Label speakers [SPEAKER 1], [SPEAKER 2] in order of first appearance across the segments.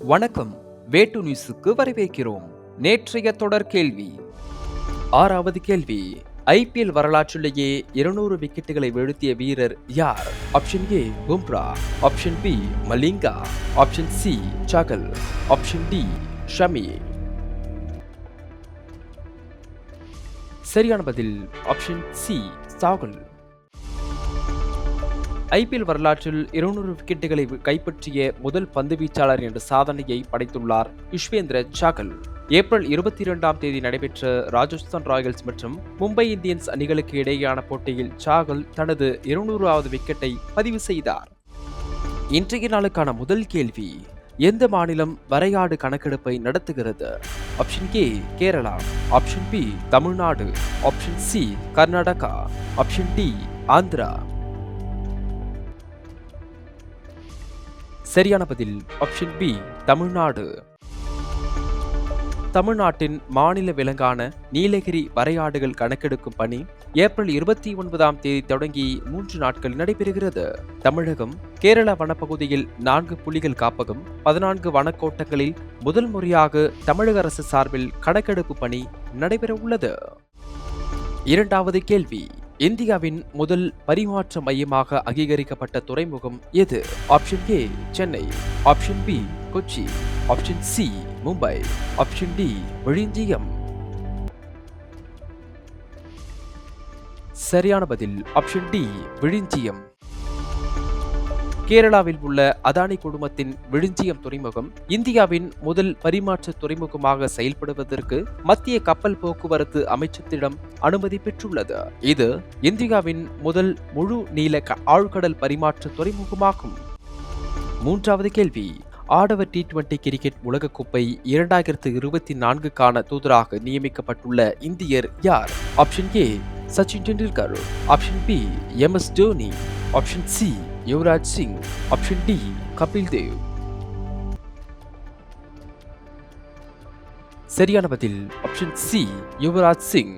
[SPEAKER 1] வணக்கம். வேட்டு நியூஸுக்கு வரவேற்கிறோம். நேற்றைய தொடர் கேள்வி. 6வது கேள்வி. ஐபிஎல் வரலாற்றிலேயே 200 விக்கெட்டுகளை வீழ்த்திய வீரர் யார்? Option A Bumrah, option B Malinga, option C Chahal, option D Shami. சரியான பதில் ஆப்ஷன் சி சாகல். ஐபிஎல் வரலாற்றில் 200 விக்கெட்டுகளை கைப்பற்றிய முதல் பந்துவீச்சாளர் என்ற சாதனையை படைத்துள்ளார் யுஸ்வேந்திர சாகல். ஏப்ரல் 22ஆம் தேதி நடைபெற்ற ராஜஸ்தான் ராயல்ஸ் மற்றும் மும்பை இந்தியன்ஸ் அணிகளுக்கு இடையேயான போட்டியில் சாகல் தனது 200வது விக்கெட்டை பதிவு செய்தார். இன்றைய நாளுக்கான முதல் கேள்வி. எந்த மாநிலம் வரையாடு கணக்கெடுப்பை நடத்துகிறது? Option A Kerala, option B Tamil Nadu, option C Karnataka, option D Andhra. சரியான பதில் ஆப்ஷன் பி தமிழ்நாடு. தமிழ்நாட்டின் மாநில விலங்கான நீலகிரி வரையாடுகள் கணக்கெடுக்கும் பணி ஏப்ரல் 29ஆம் தேதி தொடங்கி 3 நாட்கள் நடைபெறுகிறது. தமிழகம் கேரள வனப்பகுதியில் 4 புலிகள் காப்பகம், 14 வனக்கோட்டங்களில் முதல் முறையாக தமிழக அரசு சார்பில் கணக்கெடுப்பு பணி நடைபெற உள்ளது. 2வது கேள்வி. இந்தியாவின் முதல் பரிமாற்ற மையமாக அங்கீகரிக்கப்பட்ட துறைமுகம் எது? Option A Chennai, option B Kochi, option C Mumbai, option D Vizhinjam. சரியான பதில் ஆப்ஷன் டி விழிஞ்சியம். கேரளாவில் உள்ள அதானி குழுமத்தின் விழிஞ்சியம் துறைமுகம் இந்தியாவின் முதல் பரிமாற்ற துறைமுகமாக செயல்படுவதற்கு மத்திய கப்பல் போக்குவரத்து அமைச்சத்திடம் அனுமதி பெற்றுள்ளது. இது இந்தியாவின் முதல் முழு நீள ஆழ்கடல் பரிமாற்ற துறைமுகமாகும். 3வது கேள்வி. ஆடவர் T20 கிரிக்கெட் உலகக்கோப்பை 2024க்கான தூதராக நியமிக்கப்பட்டுள்ள இந்தியர் யார்? Option A Sachin Tendulkar, option B MS Dhoni, option C Yuvraj Singh, option D Kapil Dev. சரியான பதில் ஆப்ஷன் சி யுவராஜ் சிங்.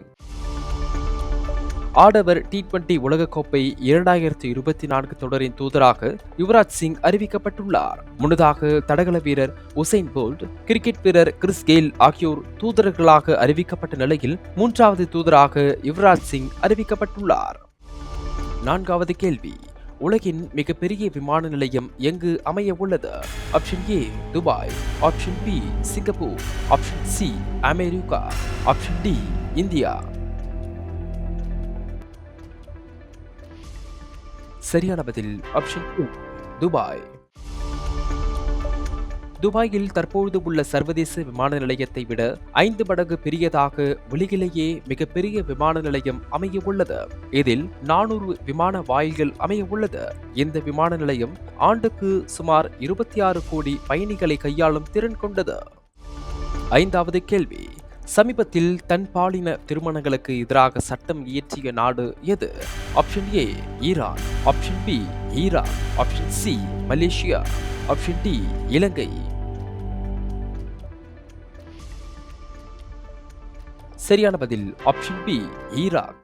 [SPEAKER 1] ஆடவர் T20 உலகக்கோப்பை 2024 தொடரின் தூதராக யுவராஜ் சிங் அறிவிக்கப்பட்டுள்ளார். முன்னதாக தடகள வீரர் உசைன் போல்ட், கிரிக்கெட் வீரர் கிறிஸ் கெயில் ஆகியோர் தூதர்களாக அறிவிக்கப்பட்ட நிலையில் 3வது தூதராக யுவராஜ் சிங் அறிவிக்கப்பட்டுள்ளார். 4வது கேள்வி. உலகின் மிகப்பெரிய விமான நிலையம் எங்கு அமைய உள்ளது? Option A Dubai, option B Singapore, option C America, option D India. சரியான பதில் ஆப்ஷன் ஏ துபாய். துபாயில் தற்பொழுது உள்ள சர்வதேச விமான நிலையத்தை விட 5 மடங்கு பெரியதாக உலகிலேயே மிகப்பெரிய விமான நிலையம் அமைய உள்ளது. இதில் 400 விமான வாயில்கள் அமைய உள்ளது. இந்த விமான நிலையம் ஆண்டுக்கு சுமார் 26 கோடி பயணிகளை கையாளும் திறன் கொண்டது. 5வது கேள்வி. சமீபத்தில் தன் பாலின திருமணங்களுக்கு எதிராக சட்டம் இயற்றிய நாடு எது? Option A Iran, option B Iraq, option C Malaysia, option D Ilangai. சரியான பதில் ஆப்ஷன் பி ஈராக்.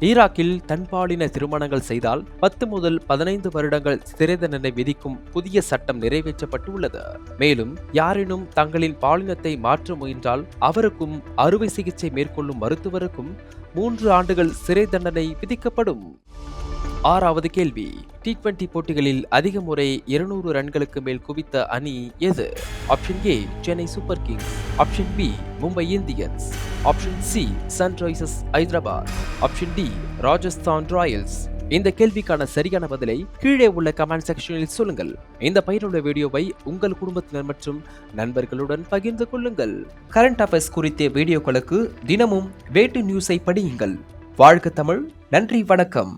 [SPEAKER 1] ஈராக்கில் தன்பாலின திருமணங்கள் செய்தால் 10 முதல் 15 வருடங்கள் சிறை தண்டனை விதிக்கும் புதிய சட்டம் நிறைவேற்றப்பட்டுள்ளது. மேலும் யாரேனும் தங்களின் பாலினத்தை மாற்ற முயன்றால் அவருக்கும் அறுவை சிகிச்சை மேற்கொள்ளும் மருத்துவருக்கும் 3 ஆண்டுகள் சிறை தண்டனை விதிக்கப்படும். 6வது கேள்வி. T20 போட்டிகளில் அதிக முறை 200 ரன்களுக்கு மேல் குவித்த அணி எது? Option A Chennai Super Kings, option B Mumbai Indians, option C Sunrisers Hyderabad, option D Rajasthan Royals. இந்த கேள்விக்கான சரியான பதிலை கீழே உள்ள கமெண்ட் செக்ஷனில் சொல்லுங்கள். இந்த பயனுள்ள வீடியோவை உங்கள் குடும்பத்தினர் மற்றும் நண்பர்களுடன் பகிர்ந்து கொள்ளுங்கள். கரண்ட் அஃபேர்ஸ் குறித்த வீடியோக்களுக்கு தினமும் வேட்டு நியூஸை படியுங்கள். வாழ்க தமிழ். நன்றி, வணக்கம்.